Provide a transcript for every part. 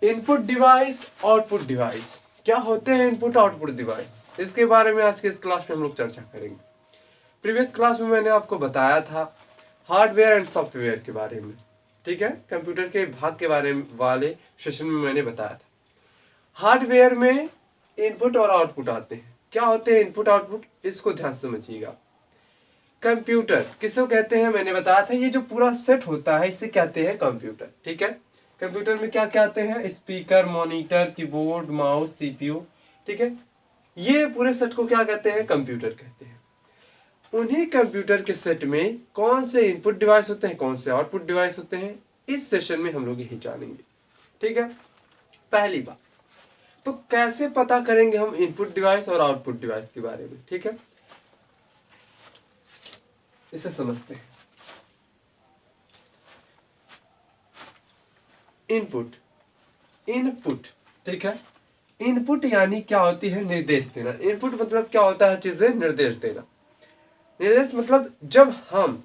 Input device, output device क्या होते हैं? इनपुट आउटपुट डिवाइस, इसके बारे में आज के इस क्लास में हम लोग चर्चा करेंगे। प्रीवियस क्लास में मैंने आपको बताया था हार्डवेयर एंड सॉफ्टवेयर के बारे में, ठीक है, कंप्यूटर के भाग के बारे में वाले सेशन में मैंने बताया था। हार्डवेयर में इनपुट और आउटपुट आते हैं। क्या होते हैं इनपुट आउटपुट, इसको ध्यान से समझिएगा। कंप्यूटर किसको कहते हैं? मैंने बताया था ये जो पूरा सेट होता है इसे कहते हैं कंप्यूटर, ठीक है। कंप्यूटर में क्या क्या आते हैं? Speaker, monitor, keyboard, mouse, CPU, ठीक है। ये पूरे सेट को क्या कहते हैं? कंप्यूटर कहते हैं। उन्हीं कंप्यूटर के सेट में कौन से इनपुट डिवाइस होते हैं, कौन से आउटपुट डिवाइस होते हैं, इस सेशन में हम लोग यही जानेंगे, ठीक है। पहली बात तो कैसे पता करेंगे हम इनपुट डिवाइस और आउटपुट डिवाइस के बारे में, ठीक है, इसे समझते हैं। इनपुट, इनपुट, ठीक है। इनपुट यानी क्या होती है? निर्देश देना। इनपुट मतलब क्या होता है? चीजें निर्देश देना। निर्देश मतलब जब हम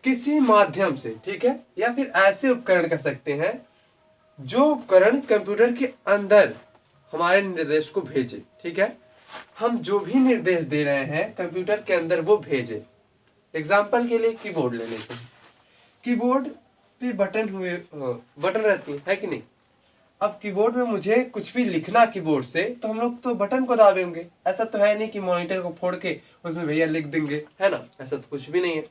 किसी माध्यम से, ठीक है, या फिर ऐसे उपकरण कह सकते हैं जो उपकरण कंप्यूटर के अंदर हमारे निर्देश को भेजे, ठीक है। हम जो भी निर्देश दे रहे हैं कंप्यूटर के अंदर वो भेजे। एग्जाम्पल के लिए कीबोर्ड ले लेते हैं। कीबोर्ड पे बटन रहती है कि नहीं। अब कीबोर्ड में मुझे कुछ भी लिखना कीबोर्ड से, तो हम लोग तो बटन को दाबेंगे। ऐसा तो है नहीं कि मॉनिटर को फोड़ के उसमें भैया लिख देंगे, है ना, ऐसा तो कुछ भी नहीं है।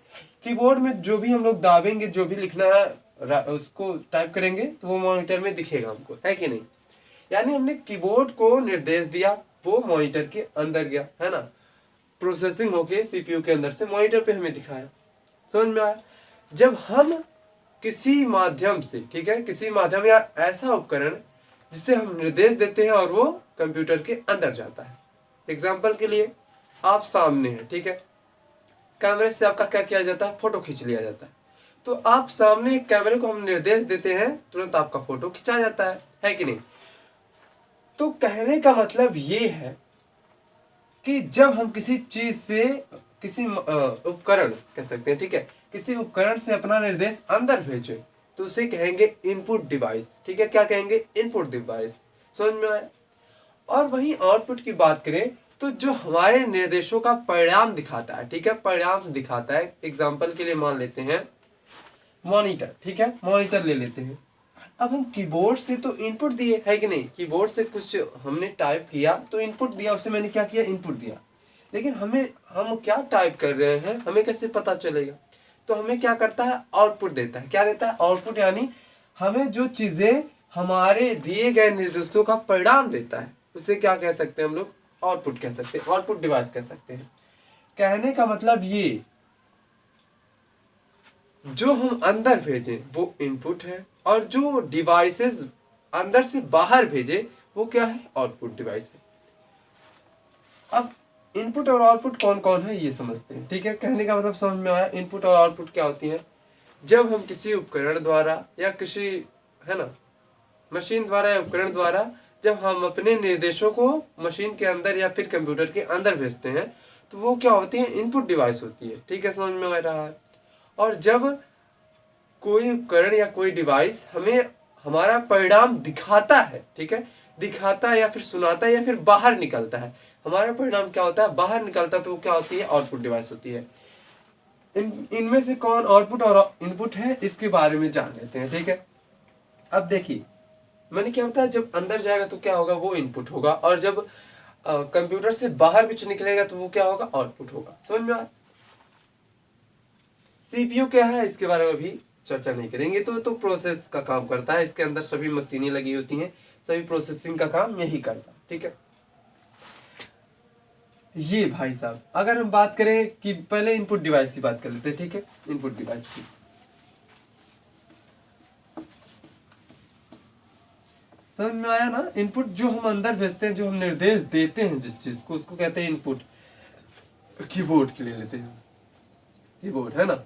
कीबोर्ड में जो भी हम लोग दाबेंगे, जो भी लिखना है उसको टाइप करेंगे तो वो मॉनिटर में दिखेगा हमको, है कि नहीं। यानी हमने कीबोर्ड को निर्देश दिया, वो मॉनिटर के अंदर गया, है ना, प्रोसेसिंग होके सीपीयू के अंदर से मॉनिटर पे हमें दिखाया। समझ में आया? जब हम किसी माध्यम से, ठीक है, किसी माध्यम या ऐसा उपकरण जिसे हम निर्देश देते हैं और वो कंप्यूटर के अंदर जाता है। एग्जाम्पल के लिए आप सामने हैं, ठीक है, कैमरे से आपका क्या किया जाता है? फोटो खींच लिया जाता है। तो आप सामने कैमरे को हम निर्देश देते हैं, तुरंत आपका फोटो खिंचा जाता है कि नहीं। तो कहने का मतलब ये है कि जब हम किसी चीज से, किसी उपकरण कह सकते हैं, ठीक है, किसी उपकरण से अपना निर्देश अंदर भेजे तो उसे कहेंगे इनपुट डिवाइस, ठीक है। क्या कहेंगे? Input device. समझ में आया? और वहीं आउटपुट की बात करें तो जो हमारे निर्देशों का परिणाम दिखाता है, ठीक है, परिणाम दिखाता है। एग्जाम्पल के लिए मान लेते हैं मॉनिटर, ठीक है, मॉनिटर ले लेते हैं। अब हम कीबोर्ड से तो इनपुट दिए, है कि नहीं, कीबोर्ड से कुछ हमने टाइप किया तो इनपुट दिया, उससे मैंने क्या किया? इनपुट दिया। लेकिन हम क्या टाइप कर रहे हैं हमें कैसे पता चलेगा? तो हमें क्या करता है? आउटपुट देता है। क्या देता है? आउटपुट। यानी हमें जो चीजें हमारे दिए गए निर्देशों का परिणाम देता है उसे क्या कह सकते हैं हम लोग? आउटपुट कह सकते हैं, आउटपुट डिवाइस कह सकते हैं। कहने का मतलब ये, जो हम अंदर भेजें वो इनपुट है और जो डिवाइसेस अंदर से बाहर भेजे वो क्या है? आउटपुट डिवाइस है। अब इनपुट और आउटपुट कौन कौन है ये समझते हैं, ठीक है। कहने का मतलब समझ में आया? इनपुट और आउटपुट क्या होती है? जब हम किसी उपकरण द्वारा या किसी, है ना, मशीन द्वारा या उपकरण द्वारा जब हम अपने निर्देशों को मशीन के अंदर या फिर कंप्यूटर के अंदर भेजते हैं तो वो क्या होती है? इनपुट डिवाइस होती है, ठीक है, समझ में आ रहा है। और जब कोई उपकरण या कोई डिवाइस हमें हमारा परिणाम दिखाता है, ठीक है, दिखाता है या फिर सुनाता है या फिर बाहर निकलता है, हमारा परिणाम क्या होता है? बाहर निकलता है, तो वो क्या होती है? आउटपुट डिवाइस होती है। इनमें से कौन आउटपुट और इनपुट है इसके बारे में जान लेते हैं, ठीक है। अब देखिए मैंने क्या बताया, जब अंदर जाएगा तो क्या होगा? वो इनपुट होगा, और जब कंप्यूटर से बाहर कुछ निकलेगा तो वो क्या होगा? आउटपुट होगा। समझ में आया? सीपीयू क्या है इसके बारे में भी चर्चा नहीं करेंगे। तो प्रोसेस का काम करता है, इसके अंदर सभी मशीनें लगी होती हैं, सभी प्रोसेसिंग का काम यही करता है, ठीक है। ये भाई साहब अगर हम बात करें कि पहले इनपुट डिवाइस की बात कर लेते हैं, ठीक है, इनपुट डिवाइस की। समझ में आया ना? इनपुट जो हम अंदर भेजते हैं, जो हम निर्देश देते हैं जिस चीज को, उसको कहते हैं इनपुट। कीबोर्ड के ले लेते हैं, कीबोर्ड, है ना।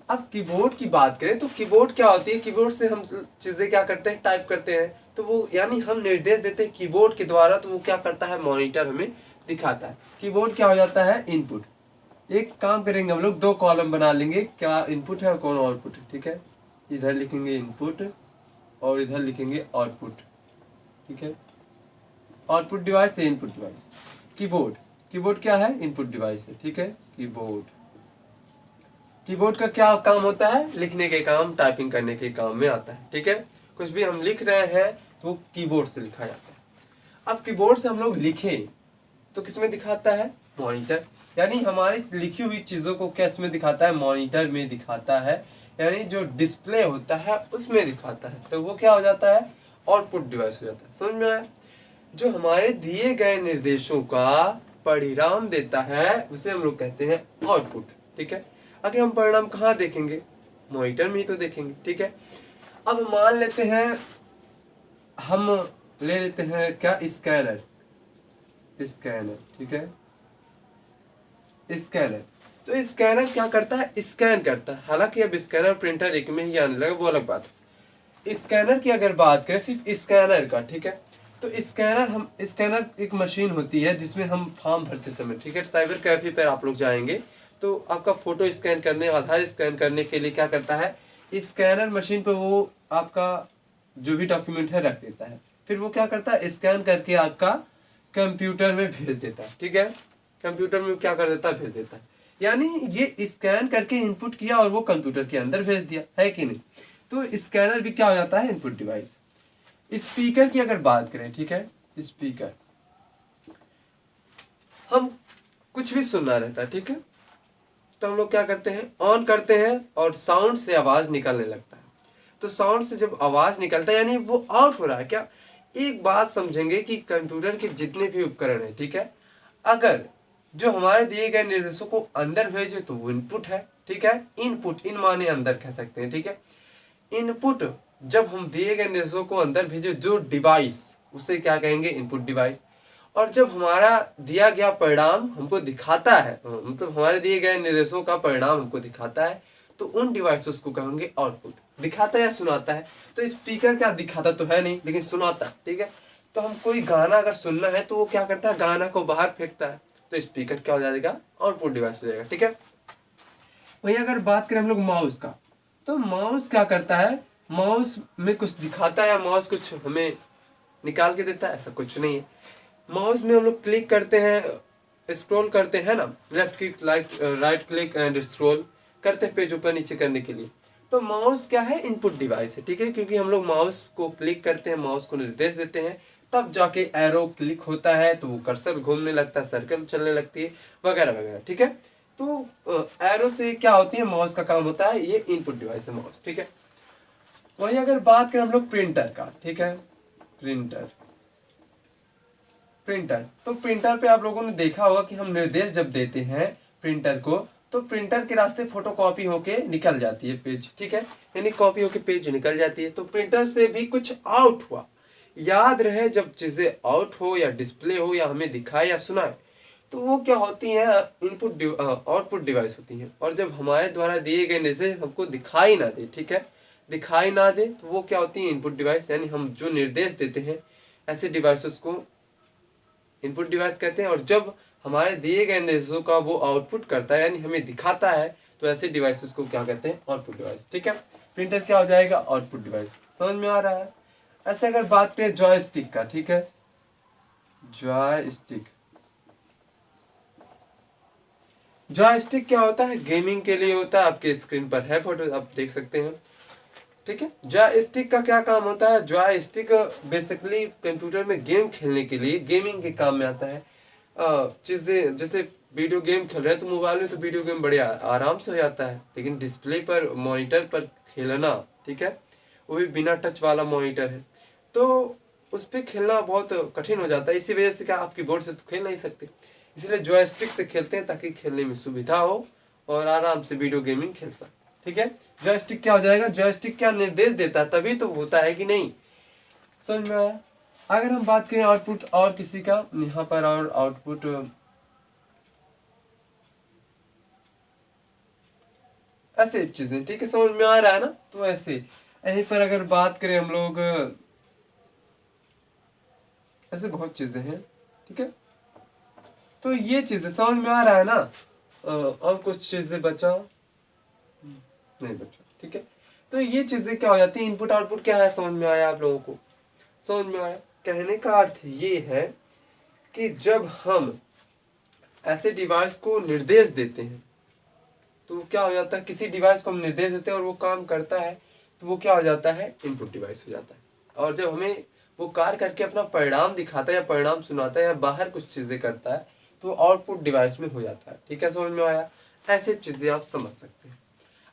अब कीबोर्ड की बात करें तो कीबोर्ड क्या होती है? कीबोर्ड से हम चीजें क्या करते हैं? टाइप करते हैं। तो वो यानी हम निर्देश देते हैं कीबोर्ड के द्वारा, तो वो क्या करता है? मॉनिटर हमें दिखाता है। कीबोर्ड क्या हो जाता है? इनपुट। एक काम करेंगे हम लोग, दो कॉलम बना लेंगे, क्या इनपुट है और कौन आउटपुट है, ठीक है। इधर लिखेंगे इनपुट और इधर लिखेंगे आउटपुट, ठीक है। आउटपुट डिवाइस है इनपुट डिवाइस। कीबोर्ड, कीबोर्ड क्या है, इनपुट डिवाइस है, ठीक है। कीबोर्ड, कीबोर्ड का क्या काम होता है, लिखने के काम, टाइपिंग करने के काम में आता है, ठीक है। कुछ भी हम लिख रहे हैं तो कीबोर्ड से लिखा जाता है। अब कीबोर्ड से हम लोग लिखें तो किसमें दिखाता है, मॉनिटर, यानी हमारी लिखी हुई चीज़ों को किस में दिखाता है, मॉनिटर में दिखाता है, यानी जो डिस्प्ले होता है उसमें दिखाता है। तो वो क्या हो जाता है, आउटपुट डिवाइस हो जाता है। समझ में आया। जो हमारे दिए गए निर्देशों का परिणाम देता है उसे हम लोग कहते हैं आउटपुट, ठीक है। आगे हम परिणाम कहाँ देखेंगे, मॉनिटर में ही तो देखेंगे, ठीक है। अब मान लेते हैं, हम ले लेते हैं क्या, स्कैनर, स्कैनर, ठीक है। स्कैनर, तो स्कैनर क्या करता है, स्कैन करता है। हालांकि अब स्कैनर प्रिंटर एक में ही आने लगा, वो अलग बात है। स्कैनर की अगर बात करें सिर्फ स्कैनर का, ठीक है, तो स्कैनर एक मशीन होती है जिसमें हम फॉर्म भरते समय, ठीक है, साइबर कैफे पर आप लोग जाएंगे तो आपका फोटो स्कैन करने, आधार स्कैन करने के लिए क्या करता है, स्कैनर मशीन पर वो आपका जो भी डॉक्यूमेंट है रख देता है। फिर वो क्या करता है, स्कैन करके आपका कंप्यूटर में भेज देता है, ठीक है। कंप्यूटर में क्या कर देता है, भेज देता है। यानी ये स्कैन करके इनपुट किया और वो कंप्यूटर के अंदर भेज दिया, है कि नहीं। तो स्कैनर भी क्या हो जाता है, इनपुट डिवाइस। स्पीकर की अगर बात करें, ठीक है, स्पीकर, हम कुछ भी सुनना रहता है, ठीक है, तो हम लोग क्या करते हैं, ऑन करते हैं और साउंड से आवाज निकलने लगता है। तो साउंड से जब आवाज निकलता है यानी वो आउट हो रहा है क्या। एक बात समझेंगे कि कंप्यूटर के जितने भी उपकरण है, ठीक है, अगर जो हमारे दिए गए निर्देशों को अंदर भेजे तो वो इनपुट है, ठीक है। इनपुट, इन माने अंदर कह सकते हैं, ठीक है। इनपुट, जब हम दिए गए निर्देशों को अंदर भेजे जो डिवाइस, उसे क्या कहेंगे, इनपुट डिवाइस। और जब हमारा दिया गया परिणाम हमको दिखाता है, मतलब हमारे दिए गए निर्देशों का परिणाम हमको दिखाता है, तो उन डिवाइसेस को कहेंगे आउटपुट। दिखाता है या सुनाता है, तो स्पीकर क्या दिखाता तो है नहीं लेकिन सुनाता है, ठीक है। तो हम कोई गाना अगर सुनना है तो वो क्या करता है, गाना को बाहर फेंकता है, तो स्पीकर क्या हो जाएगा, आउटपुट डिवाइस हो जाएगा, ठीक है। वही अगर बात करें हम लोग माउस का, तो माउस क्या करता है, माउस में कुछ दिखाता है, माउस कुछ हमें निकाल के देता है, ऐसा कुछ नहीं है। माउस में हम लोग क्लिक करते हैं, स्क्रॉल करते हैं ना, left click, right click and scroll करते हैं पेज ऊपर नीचे करने के लिए। तो माउस क्या है, इनपुट डिवाइस है, ठीक है, क्योंकि हम लोग माउस को क्लिक करते हैं, माउस को निर्देश देते हैं, तब जाके एरो क्लिक होता है तो वो कर्सर घूमने लगता है, सर्कल चलने लगती है, वगैरह वगैरह, ठीक है। तो एरो से क्या होती है, माउस का काम होता है, ये इनपुट डिवाइस है माउस, ठीक है। वही अगर बात करें हम लोग प्रिंटर का, ठीक है, प्रिंटर, प्रिंटर, तो प्रिंटर पे आप लोगों ने देखा होगा कि हम निर्देश जब देते हैं प्रिंटर को तो प्रिंटर के रास्ते फोटो कॉपी होके निकल जाती है पेज, ठीक है, यानी कॉपी होके पेज निकल जाती है। तो प्रिंटर से भी कुछ आउट हुआ, याद रहे जब चीजें आउट हो या डिस्प्ले हो या हमें दिखाए या सुनाए तो वो क्या होती है, इनपुट आउटपुट डिवाइस होती है। और जब हमारे द्वारा दिए गए निर्देश हमको दिखाई ना दे, ठीक है, दिखाई ना दे तो वो क्या होती है, इनपुट डिवाइस, यानी हम जो निर्देश देते हैं ऐसे डिवाइसेस को इनपुट डिवाइस कहते हैं। और जब हमारे दिए गए निर्देशों का वो आउटपुट करता है यानी हमें दिखाता है तो ऐसे डिवाइसेस को क्या कहते हैं, आउटपुट डिवाइस, ठीक है। प्रिंटर क्या हो जाएगा, आउटपुट डिवाइस। समझ में आ रहा है। ऐसे अगर बात करें जॉयस्टिक का, ठीक है, जॉयस्टिक, जॉयस्टिक क्या होता है, गेमिंग के लिए होता है। आपके स्क्रीन पर है फोटो, आप देख सकते हैं, ठीक है। जॉयस्टिक का क्या काम होता है, जॉयस्टिक बेसिकली कंप्यूटर में गेम खेलने के लिए, गेमिंग के काम में आता है। चीजें जैसे वीडियो गेम खेल रहे हैं तो मोबाइल में तो वीडियो गेम बड़े आराम से हो जाता है, लेकिन डिस्प्ले पर, मॉनिटर पर खेलना, ठीक है, वो भी बिना टच वाला मॉनिटर है तो उस पर खेलना बहुत कठिन हो जाता है। इसी वजह से क्या आप कीबोर्ड से तो खेल नहीं सकते, इसलिए जॉयस्टिक से खेलते हैं ताकि खेलने में सुविधा हो और आराम से वीडियो गेमिंग खेल सकते, ठीक है। जॉयस्टिक क्या हो जाएगा, जॉयस्टिक क्या निर्देश देता है तभी तो होता है कि नहीं, समझ में आया। अगर हम बात करें आउटपुट और किसी का, यहाँ पर और आउटपुट ऐसे चीजें, ठीक है, समझ में आ रहा है ना। तो ऐसे यहीं पर अगर बात करें हम लोग, ऐसे बहुत चीजें हैं, ठीक है। तो ये चीजें समझ में आ रहा है ना। और कुछ चीजें बचा नहीं बचा, ठीक है। तो ये चीजें क्या हो जाती है, इनपुट आउटपुट क्या है, समझ में आया आप लोगों को? समझ में आया? कहने का अर्थ ये है कि जब हम ऐसे डिवाइस को निर्देश देते हैं तो क्या हो जाता है, किसी डिवाइस को हम निर्देश देते हैं और वो काम करता है तो वो क्या हो जाता है, इनपुट डिवाइस हो जाता है। और जब हमें वो कार्य करके अपना परिणाम दिखाता है या परिणाम सुनाता है या बाहर कुछ चीजें करता है तो आउटपुट डिवाइस में हो जाता है। ठीक है, समझ में आया? ऐसे चीजें आप समझ सकते हैं।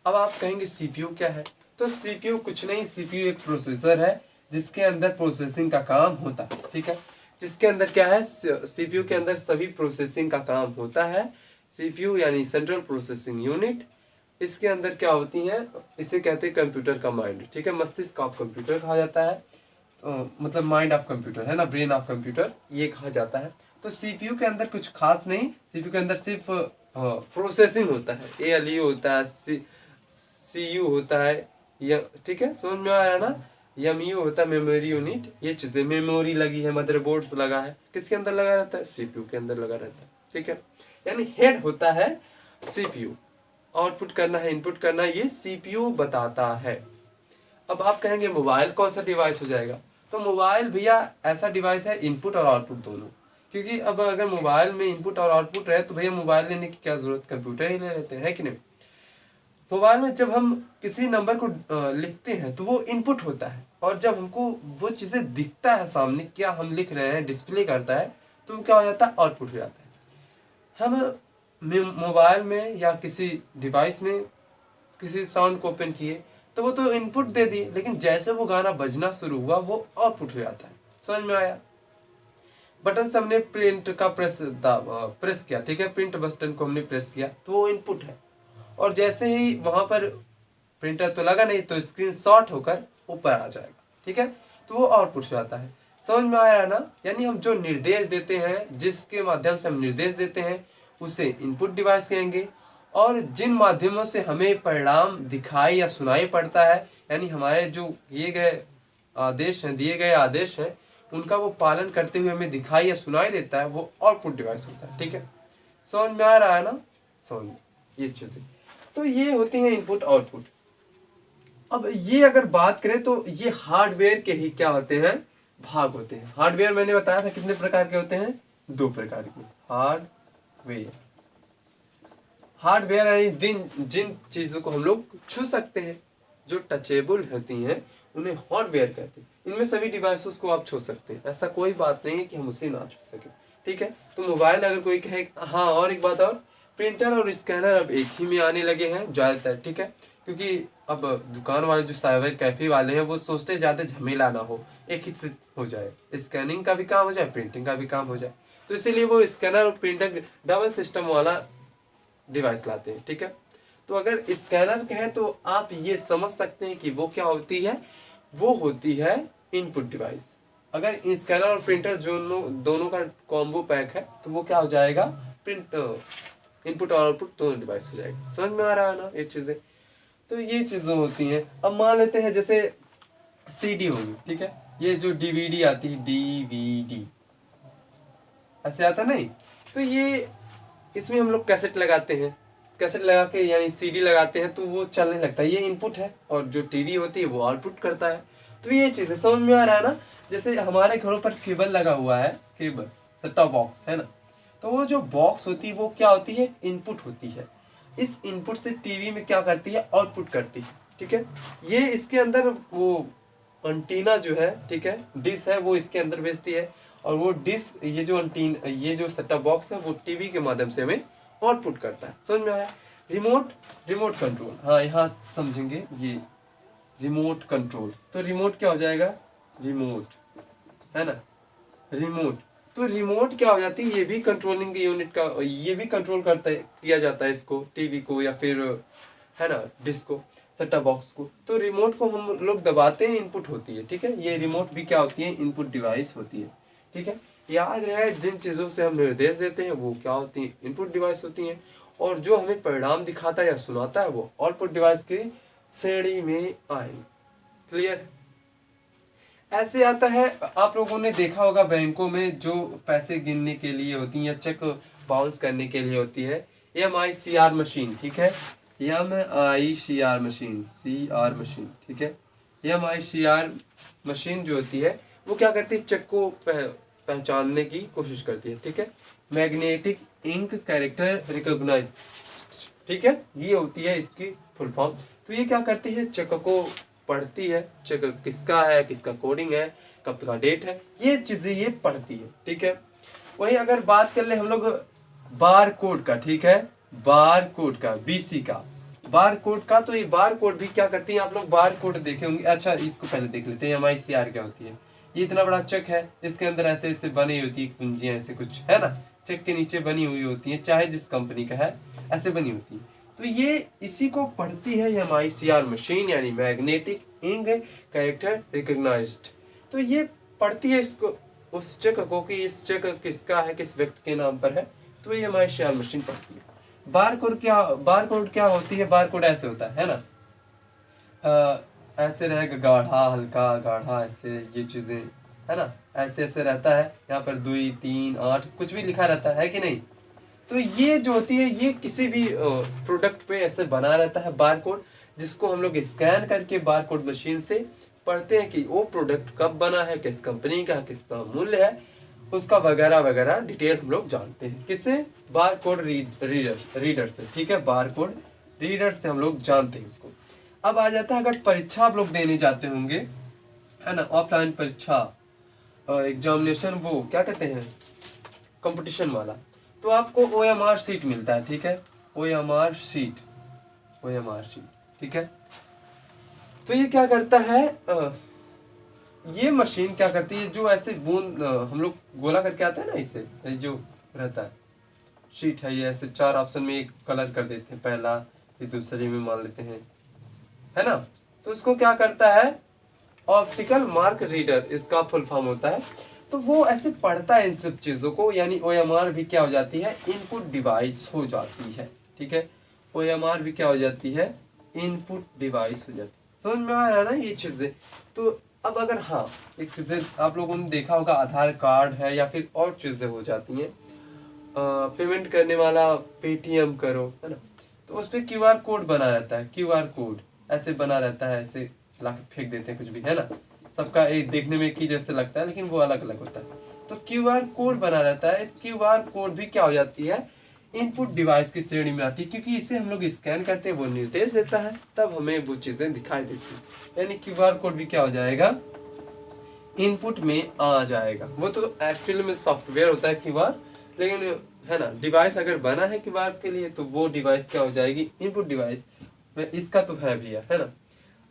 अब आप कहेंगे सीपीयू क्या है? तो सीपीयू कुछ नहीं, सीपीयू एक प्रोसेसर है जिसके अंदर प्रोसेसिंग का काम होता है। ठीक है, जिसके अंदर क्या है, सीपीयू के अंदर सभी प्रोसेसिंग का काम होता है। सीपीयू यानी सेंट्रल प्रोसेसिंग यूनिट, इसके अंदर क्या होती है, इसे कहते हैं कंप्यूटर का माइंड। ठीक है, मस्तिष्क ऑफ कंप्यूटर कहा जाता है, मतलब माइंड ऑफ कंप्यूटर है ना, ब्रेन ऑफ कंप्यूटर ये कहा जाता है। तो सीपीयू के अंदर कुछ खास नहीं, सीपीयू के अंदर सिर्फ प्रोसेसिंग होता है, एएलयू होता है, सीयू होता है, या ठीक है समझ में आ रहा है ना, एमयू होता है मेमोरी यूनिट, ये चीजें, मेमोरी लगी है, मदरबोर्ड्स लगा है, किसके अंदर लगा रहता है, सीपीयू के अंदर लगा रहता है। ठीक है, यानी हेड होता है सीपीयू, आउटपुट करना है इनपुट करना है ये सीपीयू बताता है। अब आप कहेंगे मोबाइल कौन सा डिवाइस हो जाएगा? तो मोबाइल भैया ऐसा डिवाइस है इनपुट और आउटपुट दोनों, क्योंकि अब अगर मोबाइल में इनपुट और आउटपुट रहे तो भैया मोबाइल लेने की क्या जरूरत, कंप्यूटर ही ले लेते हैं, है कि नहीं? मोबाइल में जब हम किसी नंबर को लिखते हैं तो वो इनपुट होता है, और जब हमको वो चीजें दिखता है सामने क्या हम लिख रहे हैं, डिस्प्ले करता है, तो क्या हो जाता है, आउटपुट हो जाता है। हम मोबाइल में या किसी डिवाइस में किसी साउंड को ओपन किए तो वो तो इनपुट दे दिए, लेकिन जैसे वो गाना बजना शुरू हुआ वो आउटपुट हो जाता है। समझ में आया? बटन से हमने प्रिंट का प्रेस किया, ठीक है, प्रिंट बटन को हमने प्रेस किया तो वो इनपुट है, और जैसे ही वहां पर प्रिंटर तो लगा नहीं तो स्क्रीन शॉट होकर ऊपर आ जाएगा। ठीक है, तो वो आउटपुट हो जाता है। समझ में आया ना? यानी हम जो निर्देश देते हैं, जिसके माध्यम से हम निर्देश देते हैं उसे इनपुट डिवाइस कहेंगे, और जिन माध्यमों से हमें परिणाम दिखाई या सुनाई पड़ता है, यानी हमारे जो दिए गए आदेश हैं उनका वो पालन करते हुए हमें दिखाई या सुनाई देता है, वो आउटपुट डिवाइस होता है। ठीक है, समझ में आ रहा है ना? समझ में ये चीजें, तो ये होती हैं इनपुट आउटपुट। अब ये अगर बात करें तो ये हार्डवेयर के ही क्या होते हैं, भाग होते हैं। हार्डवेयर मैंने बताया था कितने प्रकार के होते हैं, 2 प्रकार के। हार्डवेयर यानी जिन चीजों को हम लोग छू सकते हैं, जो टचेबल होती हैं उन्हें हार्डवेयर कहते हैं। इनमें सभी डिवाइसेस को आप छू सकते हैं, ऐसा कोई बात नहीं है कि हम उसे ना छू सके। ठीक है, तो मोबाइल अगर कोई कहे, हाँ और एक बात और, प्रिंटर और स्कैनर अब एक ही में आने लगे हैं ज्यादातर। ठीक है, क्योंकि अब दुकान वाले जो साइबर कैफे वाले हैं वो सोचते ज्यादा झमेला ना हो, एक ही से हो जाए, स्कैनिंग का भी काम हो जाए, प्रिंटिंग का भी काम हो जाए, तो इसीलिए वो स्कैनर और प्रिंटर डबल सिस्टम वाला डिवाइस लाते हैं। ठीक है, तो अगर स्कैनर कहें तो आप ये समझ सकते हैं कि वो क्या होती है, वो होती है इनपुट डिवाइस। अगर स्कैनर और प्रिंटर दोनों का कॉम्बो पैक है तो वो क्या हो जाएगा, प्रिंट इनपुट और आउटपुट दोनों डिवाइस हो जाएगा। समझ में आ रहा है ना ये चीजें? तो ये चीजें होती हैं। अब मान लेते हैं जैसे सीडी होगी, ठीक है, ये जो डीवीडी आती है, डीवीडी ऐसे आता नहीं, तो ये इसमें हम लोग कैसेट लगाते हैं, कैसेट लगा के यानी सीडी लगाते हैं तो वो चलने लगता है, ये इनपुट है, और जो टीवी होती है वो आउटपुट करता है। तो ये चीजें समझ में आ रहा है ना? जैसे हमारे घरों पर केबल लगा हुआ है, केबल सेट टॉप बॉक्स है ना, तो वो जो बॉक्स होती है वो क्या होती है, इनपुट होती है। इस इनपुट से टीवी में क्या करती है, आउटपुट करती है। ठीक है, ये इसके अंदर वो एंटीना जो है, ठीक है, डिश है, वो इसके अंदर भेजती है, और वो डिश, ये जो ये जो सेट टॉप बॉक्स है वो टीवी के माध्यम से हमें आउटपुट करता है। समझ में आया? रिमोट कंट्रोल, हाँ यहाँ समझेंगे, ये रिमोट कंट्रोल, तो रिमोट क्या हो जाएगा, रिमोट है ना, रिमोट, तो रिमोट क्या हो जाती है, ये भी कंट्रोलिंग यूनिट का, ये भी कंट्रोल करता है, किया जाता है इसको, टीवी को या फिर है ना डिश को, सेट टॉप बॉक्स को। तो रिमोट को हम लोग दबाते हैं, इनपुट होती है। ठीक है, ये रिमोट भी क्या होती है, इनपुट डिवाइस होती है। ठीक है, याद रहे जिन चीजों से हम निर्देश देते हैं वो क्या होती है, इनपुट डिवाइस होती हैं, और जो हमें परिणाम दिखाता है या सुनाता है वो आउटपुट डिवाइस की श्रेणी में आएंगे। क्लियर? ऐसे आता है, आप लोगों ने देखा होगा बैंकों में जो पैसे गिनने के लिए होती है या चेक बाउंस करने के लिए होती है, MICR मशीन। ठीक है, MICR मशीन, CR मशीन, ठीक है। MICR मशीन जो होती है वो क्या करती है, चेक को पहचानने की कोशिश करती है, ठीक है। मैग्नेटिक इंक कैरेक्टर रिकॉग्नाइज, ठीक है, ये होती है इसकी फुल फॉर्म। तो ये क्या करती है, चेक को पढ़ती है, चेक किसका है, किसका कोडिंग है, कब का डेट है, ये चीजें ये पढ़ती है, ठीक है। वहीं अगर बात कर ले हम लोग बार कोड का, ठीक है, बार कोड का, BC का बार कोड का, तो ये बार कोड भी क्या करती है, आप लोग बार कोड देखे होंगे। अच्छा, इसको पहले देख लेते हैं MICR क्या होती है। ये इतना बड़ा चेक है, इसके अंदर ऐसे ऐसे बनी होती है कुंजियां, ऐसे कुछ है ना, चेक के नीचे बनी हुई होती है, चाहे जिस कंपनी का है ऐसे बनी होती है। तो ये इसी को पढ़ती है MICR मशीन, यानी मैग्नेटिक इंक कैरेक्टर रिकॉग्नाइज्ड। तो ये पढ़ती है इसको, उस चेक को, कि इस चेक किसका है, किस व्यक्ति के नाम पर है, तो ये MICR मशीन पढ़ती है। बार कोड क्या होती है, बार कोड ऐसे होता है ना, ऐसे रहेगा, गाढ़ा हल्का गाढ़ा, ऐसे ये चीजें है ना, ऐसे ऐसे रहता है, यहाँ पर 2 3 8 कुछ भी लिखा रहता है कि नहीं। तो ये जो होती है, ये किसी भी प्रोडक्ट पे ऐसे बना रहता है बार कोड, जिसको हम लोग स्कैन करके बार कोड मशीन से पढ़ते हैं कि वो प्रोडक्ट कब बना है, किस कंपनी का, कितना मूल्य है, उसका वगैरह वगैरह डिटेल हम लोग जानते हैं, किससे, बार कोड रीडर से, ठीक है, बार कोड रीडर से हम लोग जानते हैं उसको। अब आ जाता है, अगर परीक्षा आप लोग देने जाते होंगे, है ना, ऑफलाइन परीक्षा, एग्जामिनेशन, वो क्या कहते हैं, कंपटीशन वाला, तो आपको OMR शीट मिलता है, ठीक है, OMR शीट, ठीक है। तो ये क्या करता है, ये मशीन क्या करती है, जो ऐसे बूंद हम लोग गोला करके आता है ना, इसे ये जो रहता है शीट है, ये ऐसे 4 ऑप्शन में एक कलर कर देते हैं, पहला, फिर दूसरे में मान लेते हैं, है ना। तो इसको क्या करता है, ऑप्टिकल मार्क रीडर इसका फुल फॉर्म होता है। तो वो ऐसे पढ़ता है इन सब चीजों को, यानी OMR भी क्या हो जाती है, इनपुट डिवाइस हो जाती है, ठीक है। OMR भी क्या हो जाती है, इनपुट डिवाइस हो जाती है। समझ में आ रहा है ना ये चीजें। तो अब अगर हाँ, एक चीजें आप लोगों ने देखा होगा, आधार कार्ड है या फिर और चीजें हो जाती हैं, पेमेंट करने वाला पेटीएम करो, है ना, तो उस पर QR कोड बना रहता है, QR कोड ऐसे बना रहता है, ऐसे ला के फेंक देते हैं कुछ भी, है ना, सबका एक देखने में की जैसे लगता है, लेकिन वो अलग अलग होता है। तो QR कोड बना रहता है, इस QR कोड भी क्या हो जाती है, इनपुट डिवाइस की श्रेणी में आती है, क्योंकि इसे हम लोग स्कैन करते हैं, वो निर्देश देता है, तब हमें वो चीजें दिखाई देती है, यानी QR कोड भी क्या हो जाएगा, इनपुट में आ जाएगा। वो तो एक्चुअली में सॉफ्टवेयर होता है QR, लेकिन है ना, डिवाइस अगर बना है QR के लिए, तो वो डिवाइस क्या हो जाएगी, इनपुट डिवाइस। इसका तो है भी है ना।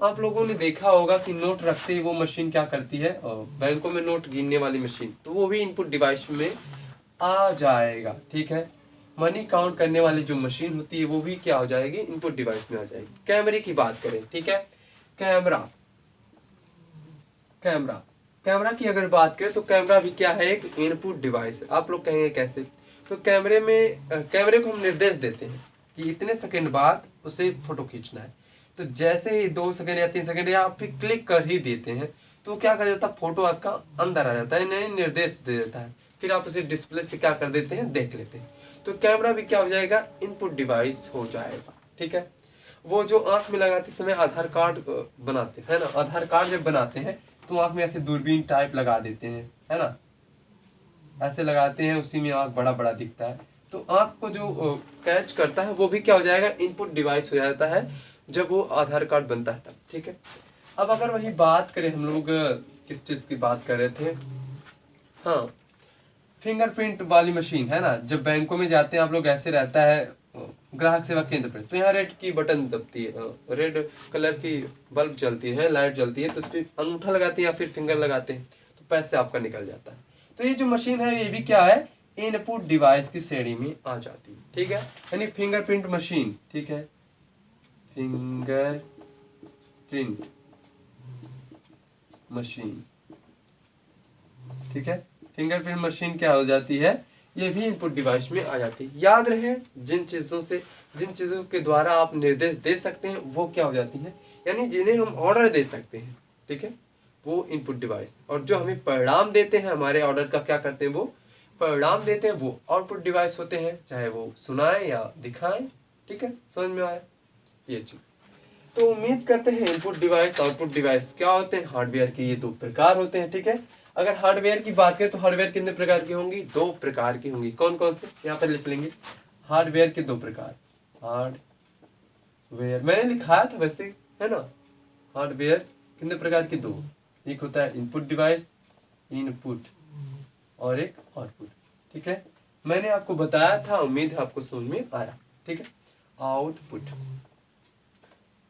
आप लोगों ने देखा होगा कि नोट रखते ही वो मशीन क्या करती है, बैंकों में नोट गिनने वाली मशीन, तो वो भी इनपुट डिवाइस में आ जाएगा, ठीक है। मनी काउंट करने वाली जो मशीन होती है, वो भी क्या हो जाएगी, इनपुट डिवाइस में आ जाएगी। कैमरे की बात करें, ठीक है, कैमरा की अगर बात करें, तो कैमरा भी क्या है, एक इनपुट डिवाइस है। आप लोग कहेंगे कैसे, तो कैमरे को हम निर्देश देते हैं कि इतने सेकंड बाद उसे फोटो खींचना है। तो जैसे ही 2 सेकंड या 3 सेकंड या आप फिर क्लिक कर ही देते हैं, तो क्या कर देता है, फोटो आपका अंदर आ जाता है, नहीं निर्देश दे देता है, फिर आप उसे डिस्प्ले से क्या कर देते हैं, देख लेते हैं। तो कैमरा भी क्या हो जाएगा, इनपुट डिवाइस हो जाएगा, ठीक है। वो जो आंख में लगाते समय आधार कार्ड बनाते हैं ना, आधार कार्ड जब बनाते हैं तो आंख में ऐसे दूरबीन टाइप लगा देते हैं, है ना, ऐसे लगाते हैं, उसी में आंख बड़ा बड़ा दिखता है। तो आंख को जो कैच करता है, वो भी क्या हो जाएगा, इनपुट डिवाइस हो जाता है, जब वो आधार कार्ड बनता है तब, ठीक है। अब अगर वही बात करें, हम लोग किस चीज की बात कर रहे थे, हाँ, फिंगरप्रिंट वाली मशीन, है ना, जब बैंकों में जाते हैं आप लोग, ऐसे रहता है ग्राहक सेवा केंद्र पे, तो यहाँ रेड की बटन दबती है, रेड कलर की बल्ब जलती है, लाइट जलती है, तो उस पर अंगूठा लगाते हैं या फिर फिंगर लगाते हैं, तो पैसे आपका निकल जाता है। तो ये जो मशीन है, ये भी क्या है, इनपुट डिवाइस की श्रेणी में आ जाती है, ठीक है, यानी फिंगरप्रिंट मशीन, ठीक है, फिंगरप्रिंट मशीन, ठीक है, फिंगरप्रिंट मशीन क्या हो जाती है, ये भी इनपुट डिवाइस में आ जाती है। याद रहे, जिन चीजों के द्वारा आप निर्देश दे सकते हैं, वो क्या हो जाती हैं, यानी जिन्हें हम ऑर्डर दे सकते हैं, ठीक है, वो इनपुट डिवाइस, और जो हमें परिणाम देते हैं, हमारे ऑर्डर का क्या करते हैं, वो परिणाम देते हैं, वो आउटपुट डिवाइस होते हैं, चाहे वो सुनाए या दिखाएं, ठीक है, समझ में आया। ये चीज। तो उम्मीद करते हैं इनपुट डिवाइस आउटपुट डिवाइस क्या होते हैं, हार्डवेयर के ये दो प्रकार होते हैं। ठीक है, अगर हार्डवेयर की बात करें तो हार्डवेयर कितने प्रकार की होंगी, दो प्रकार की होंगी। कौन कौन से, यहाँ पर लिख लेंगे हार्डवेयर के दो प्रकार। हार्डवेयर मैंने लिखाया था वैसे, है ना। हार्डवेयर कितने प्रकार की, दो। एक होता है इनपुट डिवाइस, इनपुट, और एक आउटपुट। ठीक है, मैंने आपको बताया था, उम्मीद है आपको समझ में आया। ठीक है, आउटपुट।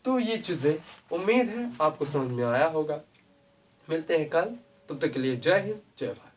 तो ये चीजें उम्मीद है आपको समझ में आया होगा। मिलते हैं कल, तब तक के लिए जय हिंद जय भारत।